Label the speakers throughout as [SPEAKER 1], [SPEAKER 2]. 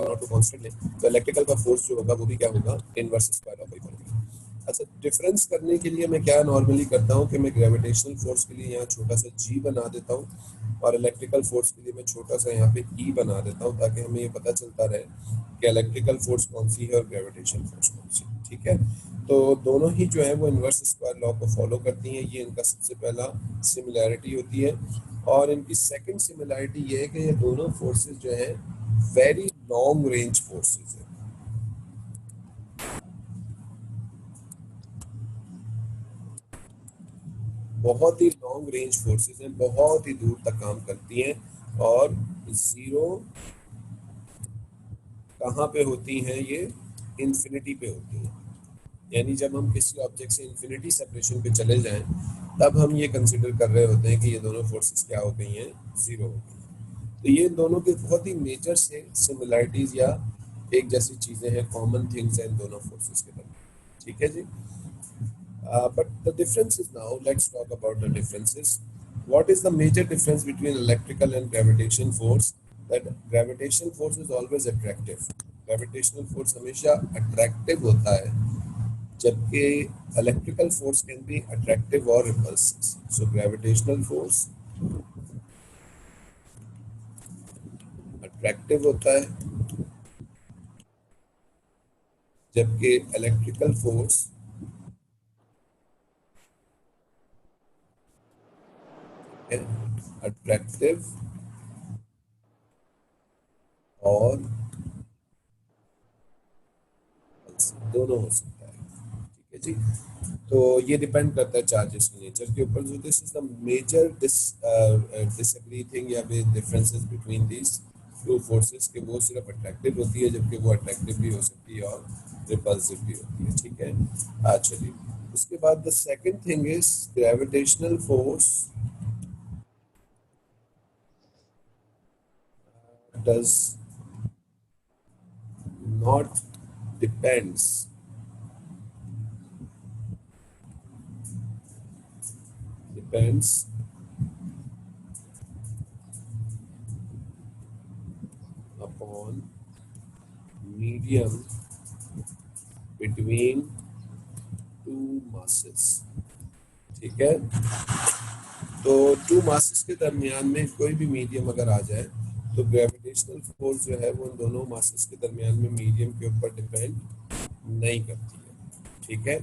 [SPEAKER 1] Not constant लें तो electrical का फोर्स जो होगा वो भी क्या होगा, इनवर्स स्क्वायर ऑफ आई होगा। अच्छा, डिफरेंस करने के लिए मैं क्या नॉर्मली करता हूँ कि मैं ग्रेविटेशनल फोर्स के लिए यहाँ छोटा सा जी बना देता हूँ और इलेक्ट्रिकल फोर्स के लिए मैं छोटा सा यहाँ पे ई बना देता हूँ, ताकि हमें ये पता चलता रहे कि इलेक्ट्रिकल फोर्स कौन सी है और ग्रेविटेशनल फोर्स कौन सी है। ठीक है, तो दोनों ही जो है वो इन्वर्स स्क्वायर लॉ को फॉलो करती हैं। ये इनका सबसे पहला सिमिलैरिटी होती है। और इनकी सेकंड सिमिलैरिटी ये है कि ये दोनों फोर्सेस जो है वेरी लॉन्ग रेंज फोर्सेस है। बहुत ही लॉन्ग रेंज फोर्सेस हैं, बहुत ही दूर तक काम करती हैं। और जीरो कहाँ पे होती हैं? ये इन्फिनिटी पे होती हैं। यानी जब हम किसी ऑब्जेक्ट से इन्फिनिटी सेपरेशन पे चले जाएं तब हम ये कंसिडर कर रहे होते हैं कि ये दोनों फोर्सेस क्या हो गई हैं, जीरो हो गई हैं। तो ये दोनों के बहुत ही मेजर से सिमिलैरिटीज या एक जैसी चीजें हैं, कॉमन थिंग्स हैं इन दोनों फोर्सेस के दरमियान। ठीक है जी। But the difference is now, let's talk about the differences. What is the major difference between electrical and gravitation force? That gravitation force is always attractive. Gravitational force हमेशा attractive होता है, जबकि electrical force can be attractive or repulsive. So gravitational force attractive होता है, जबकि electrical force attractive और दोनों हो सकता है। ठीक है जी। तो ये डिपेंड करता है चार्जेस के नेचर के ऊपर। जो this is the major disagree thing या differences between these two forces, के वो सिर्फ अट्रैक्टिव होती है, जबकि वो अट्रैक्टिव भी हो सकती है और रिपल्सिव भी होती है। ठीक है, चलिए उसके बाद the second thing is gravitational force does not depends upon medium between two masses। ठीक है, तो टू मासेस के दरमियान में कोई भी मीडियम अगर आ जाए तो ग्रेविटेशनल फोर्स जो है वो उन दोनों मासेस के दरमियान में मीडियम के ऊपर डिपेंड नहीं करती है। ठीक है,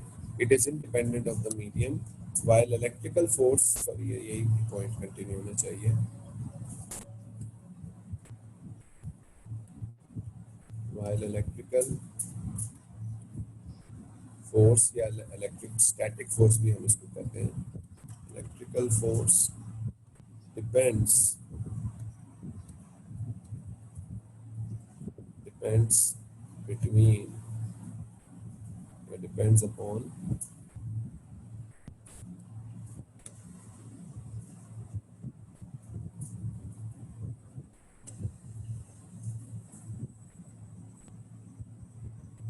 [SPEAKER 1] it is independent of the medium. While electrical force, sorry यही पॉइंट कंटिन्यू होना चाहिए, वाइल इलेक्ट्रिकल फोर्स या इलेक्ट्रिक स्टैटिक फोर्स भी हम इसको कहते हैं, electrical force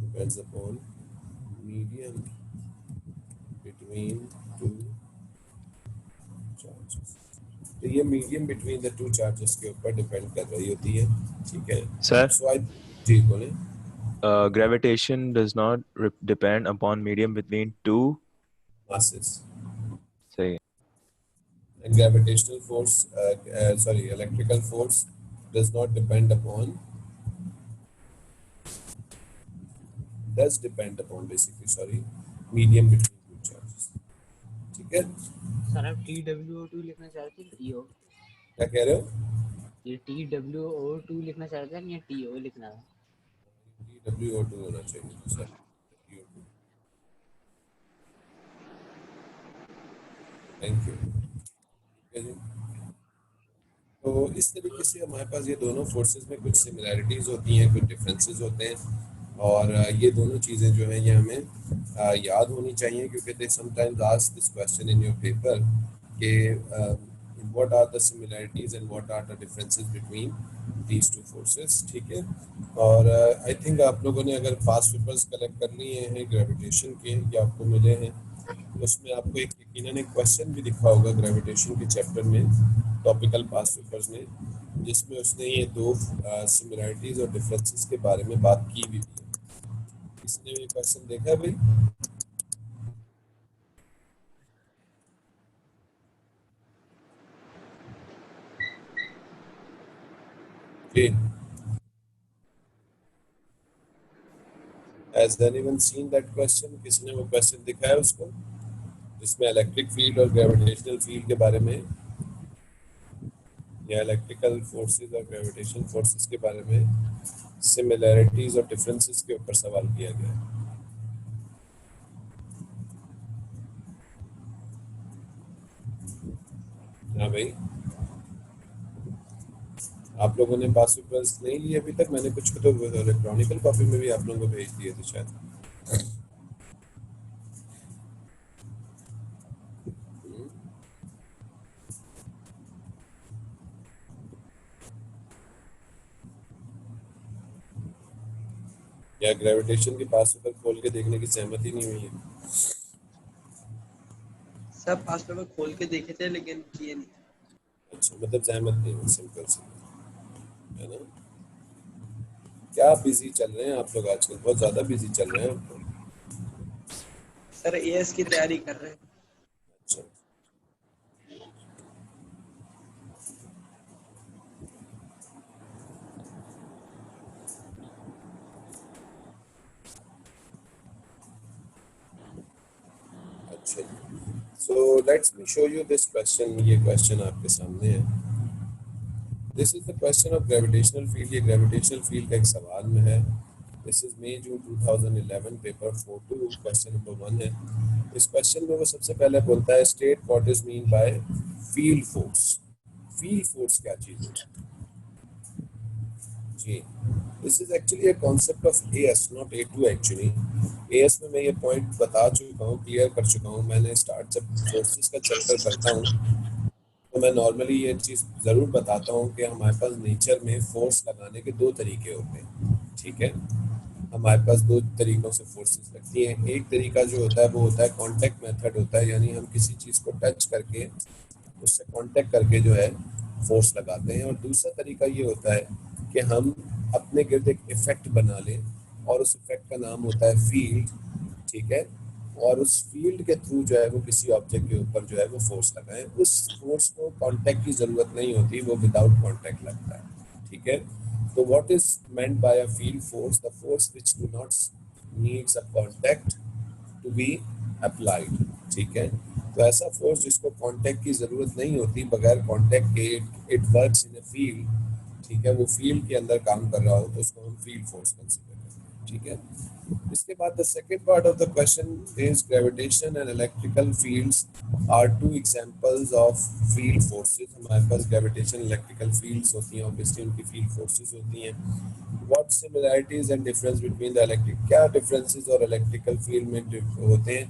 [SPEAKER 1] depends upon medium between two charges। तो ये medium between the two charges के ऊपर डिपेंड कर रही होती है। ठीक है
[SPEAKER 2] सर,
[SPEAKER 1] सो आई जी बोले।
[SPEAKER 2] gravitation does not depend upon medium between two
[SPEAKER 1] masses।
[SPEAKER 2] सही।
[SPEAKER 1] And gravitational force electrical force does not depend upon, does depend upon basically medium between two charges। ठीक है
[SPEAKER 3] सर, आप TWO2 लिखना चाहते हैं TO?
[SPEAKER 1] क्या कह रहे हो?
[SPEAKER 3] ये TWO2 लिखना चाहते हैं या TO लिखना है?
[SPEAKER 1] TWO2 होना चाहिए सर। Thank you. तो इस तरीके से हमारे पास ये दोनों फोर्सेस में कुछ सिमिलैरिटीज होती हैं, कुछ डिफरेंसेस होते हैं, और ये दोनों चीज़ें जो हैं ये हमें याद होनी चाहिए, क्योंकि they sometimes ask this question in your paper कि what are the similarities and what are the differences between these two forces. ठीक है, और आई थिंक आप लोगों ने अगर पास्ट पेपर्स कलेक्ट कर लिए हैं ग्रेविटेशन के, या आपको मिले हैं, उसमें आपको एक यकीनन एक क्वेश्चन भी दिखा होगा ग्रेविटेशन के चैप्टर में, टॉपिकल पास्ट पेपर्स में, जिसमें उसने ये दो सिमिलरिटीज और डिफरेंसेस के बारे में बात की भी थी। इसने ये क्वेश्चन देखा भाई? जी, Has anyone seen that question? किसने वो क्वेश्चन दिखा है उसको, जिसमें इलेक्ट्रिक फील्ड और ग्रेविटेशनल फील्ड के बारे में, या इलेक्ट्रिकल फोर्सेस और ग्रेविटेशनल फोर्सेस के बारे में सिमिलैरिटीज और डिफरेंसेस के ऊपर सवाल किया गया है? हाँ भाई, आप लोगों ने पास पेपर्स नहीं लिए अभी तक? मैंने कुछ तो इलेक्ट्रॉनिकल कॉपी में भी आप लोगों को भेज दिए थे शायद। या ग्रेविटेशन के पास पेपर खोल के देखने की सहमति नहीं हुई है?
[SPEAKER 4] सब पास पेपर खोल के देखे थे लेकिन किए नहीं।
[SPEAKER 1] अच्छा, मतलब सहमत नहीं हुई, सिंपल सी है ना। क्या बिजी चल रहे हैं आप लोग आजकल? बहुत ज्यादा बिजी चल रहे हैं आप लोग।
[SPEAKER 4] सर एएस की तैयारी कर रहे हैं।
[SPEAKER 1] अच्छा, अच्छा। So let me show you this question. ये क्वेश्चन आपके सामने है। This is the question of gravitational field. ये gravitational field का एक सवाल में है। This is May June 2011 paper 4-2 question number 1 है। इस क्वेश्चन में वो सबसे पहले बोलता है state what is mean by field force. Field force क्या चीज है जी? This is actually a concept of AS, not A2 actually. AS में मैं ये पॉइंट बता चुका हूँ, क्लियर कर चुका हूँ। मैंने स्टार्ट जब फोर्सेस का चैप्टर करता हूँ तो मैं नॉर्मली ये चीज़ ज़रूर बताता हूँ कि हमारे पास नेचर में फोर्स लगाने के दो तरीके होते हैं, ठीक है। हमारे पास दो तरीक़ों से फोर्सेस लगती हैं। एक तरीका जो होता है वो होता है कॉन्टैक्ट मेथड होता है, यानी हम किसी चीज़ को टच करके उससे कांटेक्ट करके जो है फोर्स लगाते हैं। और दूसरा तरीका ये होता है कि हम अपने गिर्द एक इफेक्ट बना लें और उस इफेक्ट का नाम होता है फील्ड, ठीक है। और उस फील्ड के थ्रू जो है वो किसी ऑब्जेक्ट के ऊपर जो है वो फोर्स लगाएं। उस फोर्स को कांटेक्ट की ज़रूरत नहीं होती, वो विदाउट कांटेक्ट लगता है, ठीक है। तो what is meant by a field force? The force which do not needs a contact to be applied, ठीक है। तो ऐसा फोर्स जिसको कांटेक्ट की ज़रूरत नहीं होती, बगैर कांटेक्ट के it works in a field, ठीक है, वो फील्ड के अंदर काम कर रहा हो तो उसको हम फील्ड फोर्स कंसीडर करते हैं, ठीक है। इसके बाद the second part of the question is gravitation and electrical fields are two examples of field forces. हमारे पास ग्रेविटेशन इलेक्ट्रिकल फील्ड्स होती हैं, ऑब्वियसली उनकी फील्ड फोर्सेस होती हैं। What similarities and difference between the electric, क्या डिफरेंसेस और electrical field में होते हैं?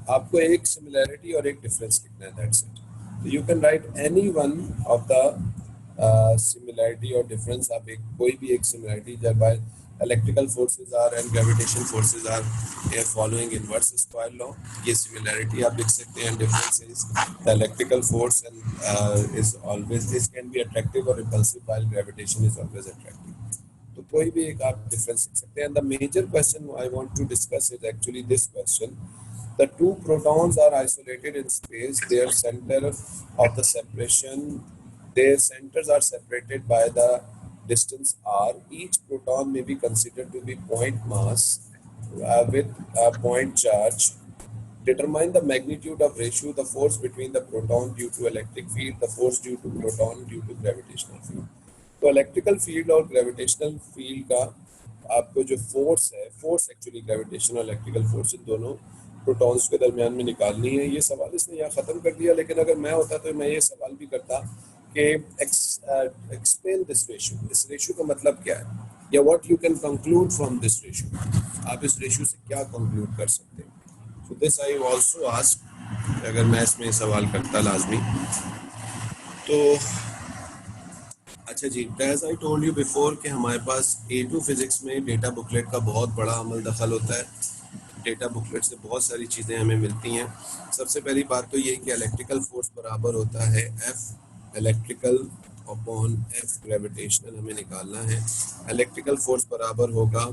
[SPEAKER 1] आपको एक सिमिलरिटी और एक डिफरेंस लिखना है, दैट्स इट। तो you can write any one of the similarity और डिफरेंस। आप एक कोई भी एक सिमिलरिटी जब electrical forces are and gravitation forces are following inverse square law, ये similarity आप लिख सकते हैं। difference is the electrical force and is always, this can be attractive or repulsive while gravitation is always attractive। तो कोई भी एक आप difference लिख सकते हैं। And the major question I want to discuss is actually this question: the two protons are isolated in space, their center of the separation, their centers are separated by the distance r. Each proton may be considered to be point mass with a point charge. Determine the magnitude of ratio, the force between the proton due to electric field, the force due to proton due to gravitational field। तो electrical field और gravitational field का आपको जो force है, force actually gravitation और electrical force दोनों protons के दरमियान में निकालनी है। ये सवाल इसने यहाँ ख़त्म कर दिया, लेकिन अगर मैं होता तो मैं ये सवाल भी करता कि एक्सप्लेन दिस रेशियो। इस रेशियो का मतलब क्या है, या what you can conclude from this ratio. आप इस रेशियो से क्या कंक्लूड कर सकते हैं? So this I also ask, अगर मैं इसमें सवाल करता लाजमी तो। अच्छा जी, as I told you before कि हमारे पास A2 फिजिक्स में डेटा बुकलेट का बहुत बड़ा अमल दखल होता है। डेटा बुकलेट से बहुत सारी चीज़ें हमें मिलती हैं। सबसे पहली बात तो ये कि इलेक्ट्रिकल फोर्स बराबर होता है F electrical upon F gravitational हमें निकालना है। इलेक्ट्रिकल फोर्स बराबर होगा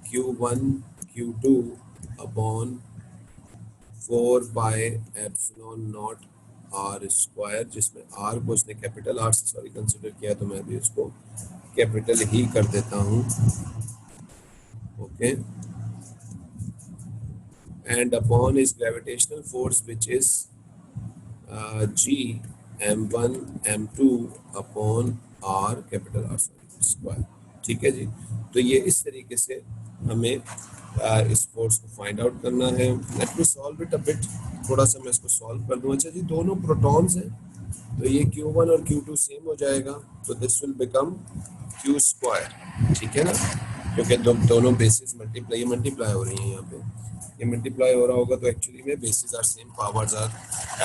[SPEAKER 1] Q1 Q2 upon 4 pi epsilon naught R square, जिसमें आर को इसने कैपिटल आर से सॉरी कंसिडर किया तो मैं भी उसको कैपिटल ही कर देता हूँ, okay. And upon is gravitational force which is G m1 m2 upon R capital R square, ठीक है जी। तो ये इस तरीके से हमें इस फोर्स को फाइंड आउट करना है। Let me solve it a bit, थोड़ा सा मैं इसको सॉल्व कर दूं। अच्छा जी, दोनों प्रोटॉन्स हैं तो ये Q1 और Q2 सेम हो जाएगा, तो this will become Q square, ठीक है ना, क्योंकि दोनों बेसिस मल्टीप्लाई हो रही हैं यहाँ पे। ये मल्टीप्लाई हो रहा होगा तो एक्चुअली में basis are same, powers are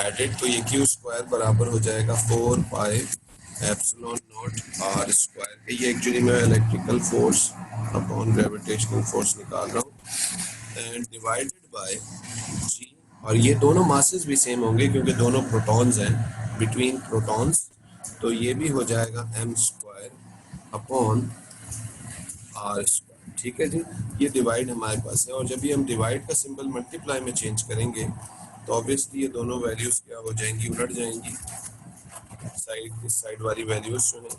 [SPEAKER 1] added, तो ये Q स्क्वायर बराबर हो जाएगा 4 pi epsilon naught R square. ये एक्चुअली मैं electrical force upon gravitational force निकाल रहा हूँ एंड डिवाइडेड बाय G, और ये दोनों मासेस भी सेम होंगे क्योंकि दोनों प्रोटॉन्स हैं बिटवीन प्रोटॉन्स, तो ये भी हो जाएगा m square upon R square, ठीक है जी। ये डिवाइड हमारे पास है, और जब भी हम डिवाइड का सिंबल मल्टीप्लाई में चेंज करेंगे तो ऑब्वियसली ये दोनों वैल्यूज क्या हो जाएंगी, उलट जाएंगी, साइड इस साइड वाली वैल्यूज जो है।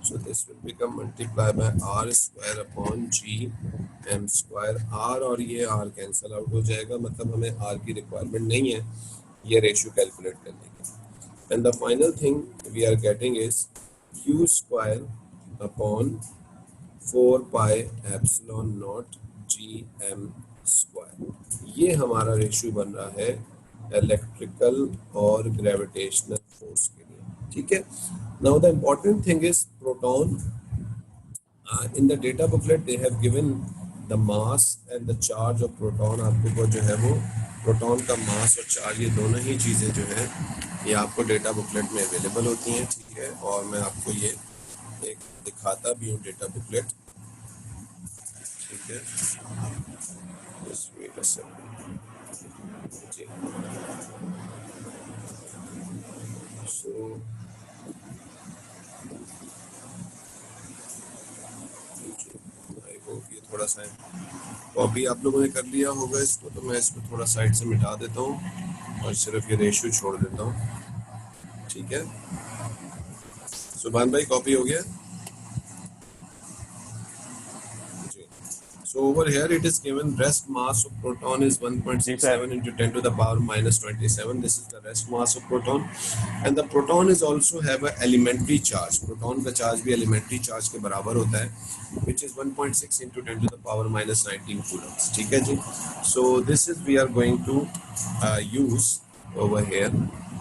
[SPEAKER 1] So this will become multiply by R square upon G m square. R और ये R कैंसिल आउट हो जाएगा, मतलब हमें R की रिक्वायरमेंट नहीं है ये रेशियो कैलकुलेट करने की। And the final thing we are getting is Q square upon 4 pi epsilon naught G m square. ये हमारा रेशियो बन रहा है इलेक्ट्रिकल और ग्रेविटेशनल फोर्स के लिए, ठीक है। Now the important thing is proton, in the data booklet they have given the mass and the charge of proton. आपको वो जो है वो प्रोटॉन का मास और चार्ज, ये दोनों ही चीज़ें जो है ये आपको डेटा बुकलेट में अवेलेबल होती हैं, ठीक है। और मैं आपको ये एक दिखाता भी हूँ डेटा बुकलेट, ठीक है। Just wait a second. जी, so आई होप ये थोड़ा सा कॉपी आप लोगों ने कर लिया होगा इसको, तो मैं इसको थोड़ा साइड से मिटा देता हूँ और सिर्फ ये रेशियो छोड़ देता हूँ, ठीक है। सुभान भाई कॉपी हो गया जी। So over here it is given rest mass of proton is 1.67 into 10 to the power minus 27. This is the rest mass of proton, and the proton is also have a elementary charge. Proton का charge भी elementary charge के बराबर होता है, which is 1.6 into 10 to the power minus 19 coulombs. ठीक है जी। So this is we are going to use over here,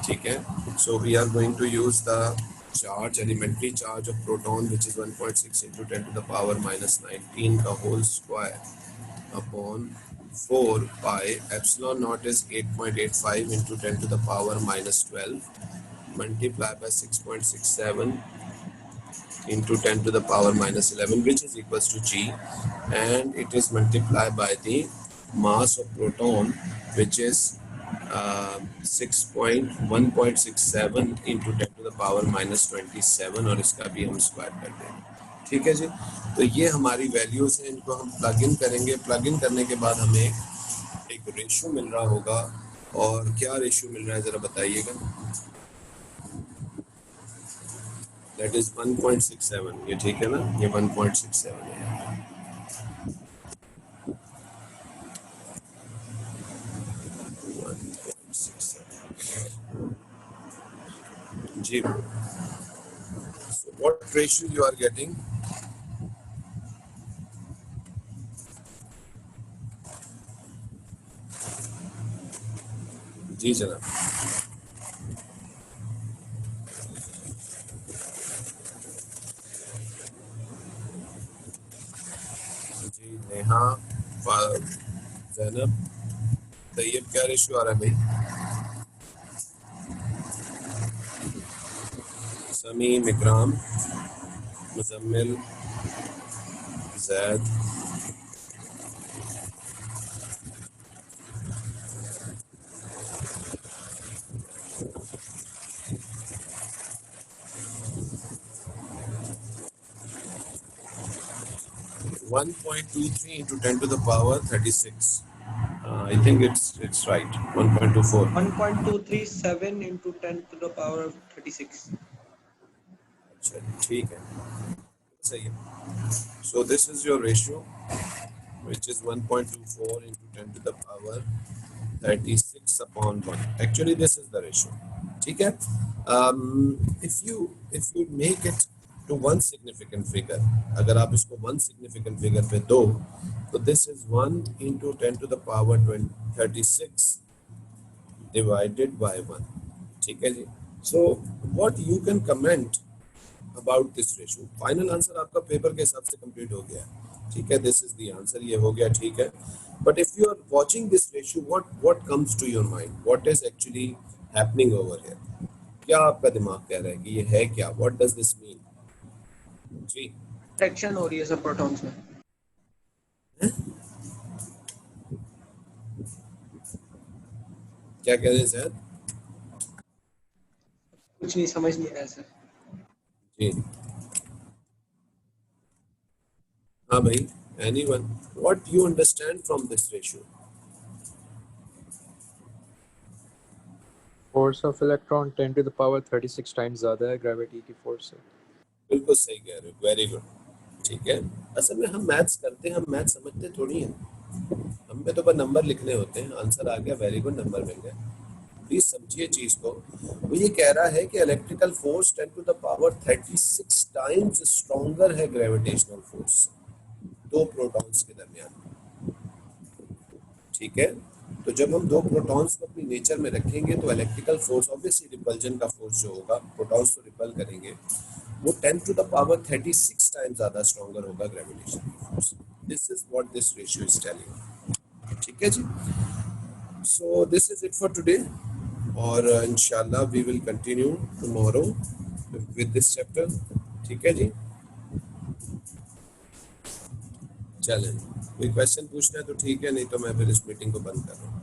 [SPEAKER 1] ठीक है। So we are going to use the charge, elementary charge of proton, which is 1.6 into 10 to the power minus 19 का whole square upon 4 pi epsilon naught is 8.85 into 10 to the power minus 12 multiplied by 6.67 into 10 to the power minus 11, which is equals to G, and it is multiplied by the mass of proton, which is 1.67 into 10 to the power minus 27, और इसका भी हम square कर देंगे, ठीक है जी। तो ये हमारी वैल्यूज हैं, इनको हम प्लग इन करेंगे। प्लग इन करने के बाद हमें एक रेशियो मिल रहा होगा, और क्या रेशियो मिल रहा है ज़रा बताइएगा। दैट इज 1.67, ये ठीक है ना, ये 1.67 है। जी, so what ratio you are getting? जी जनाब। जी नेहा, ज़ैनब, तैयब, क्या रेशियो आ रहा है भाई? समीम, इकराम, Muzammil, Zaid, 1.23 into 10 to the power 36. I think it's right. 1.24.
[SPEAKER 4] 1.237 into 10 to the power of 36.
[SPEAKER 1] अच्छा, ठीक है, सही है. So this is your ratio, which is 1.24 into 10 to the power 36 upon 1. Actually, this is the ratio. ठीक है. If you make it to one significant figure, अगर आप इसको one significant figure पे दो, तो this is 1 into 10 to the power 36 divided by 1. ठीक है जी. So what you can comment about this ratio? Final answer आपका पेपर के हिसाब से कंप्लीट हो गया है. ठीक है, this is the answer. ये हो गया, ठीक है. But if you are watching this ratio, what comes to your mind? What is actually happening over here? क्या आपका दिमाग कह रहा है कि ये है क्या? What does this mean? जी,
[SPEAKER 4] अट्रैक्शन हो रही है सब प्रोटॉन्स में.
[SPEAKER 1] क्या कह रहे हैं सर?
[SPEAKER 4] कुछ नहीं समझ नहीं आया सर.
[SPEAKER 1] जी, हाँ भाई. Anyone? What you understand from this ratio?
[SPEAKER 2] Force of electron 10 to the power 36 times ज़्यादा है ग्रेविटी की फोर्स से.
[SPEAKER 1] बिल्कुल सही कह रहे हो. Very good. ठीक है. असल में हम मैथ्स करते हैं, हम मैथ समझते थोड़ी हैं. हम पे तो बस नंबर लिखने होते हैं. आंसर आ गया, वेरी गुड, नंबर मिल गया. प्लीज समझिए चीज को. वो ये कह रहा है कि electrical force 10 to the power 36 times stronger है ग्रेविटेशनल फोर्स से, दो प्रोटॉन्स के दरमियान. ठीक है. तो जब हम दो प्रोटॉन्स को अपनी नेचर में रखेंगे तो इलेक्ट्रिकल फोर्स, ऑब्वियसली रिपल्जन का फोर्स जो होगा, प्रोटॉन्स को रिपल करेंगे, वो 10 to the power 36 टाइम्स ज्यादा स्ट्रॉन्गर होगा gravitation force. This is what this ratio is telling. ठीक है जी. So this is it for today, और इंशाल्लाह we will continue tomorrow with this chapter. ठीक है जी. चलें, कोई क्वेश्चन पूछना है तो ठीक है, नहीं तो मैं फिर इस मीटिंग को बंद कर रहा हूँ.